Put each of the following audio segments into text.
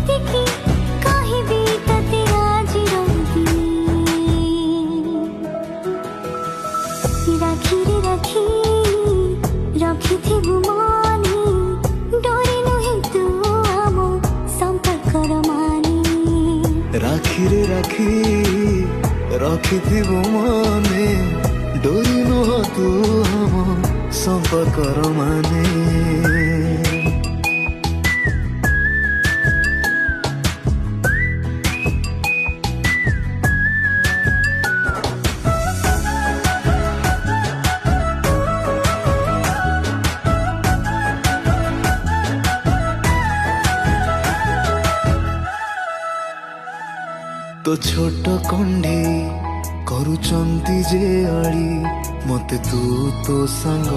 एतिकी कहबी तते आज रंगी राखी रे राखी रखिथिबु मानी डोरी नुहे तू आम संपर्कर मानी राखी रे राखी रखिथिबु माने डोरी नुह तू आम संपर्कर माने तो छोट कंढे करुचंती जे अड़ी मते तू तो संग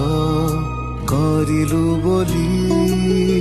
करिलु बोली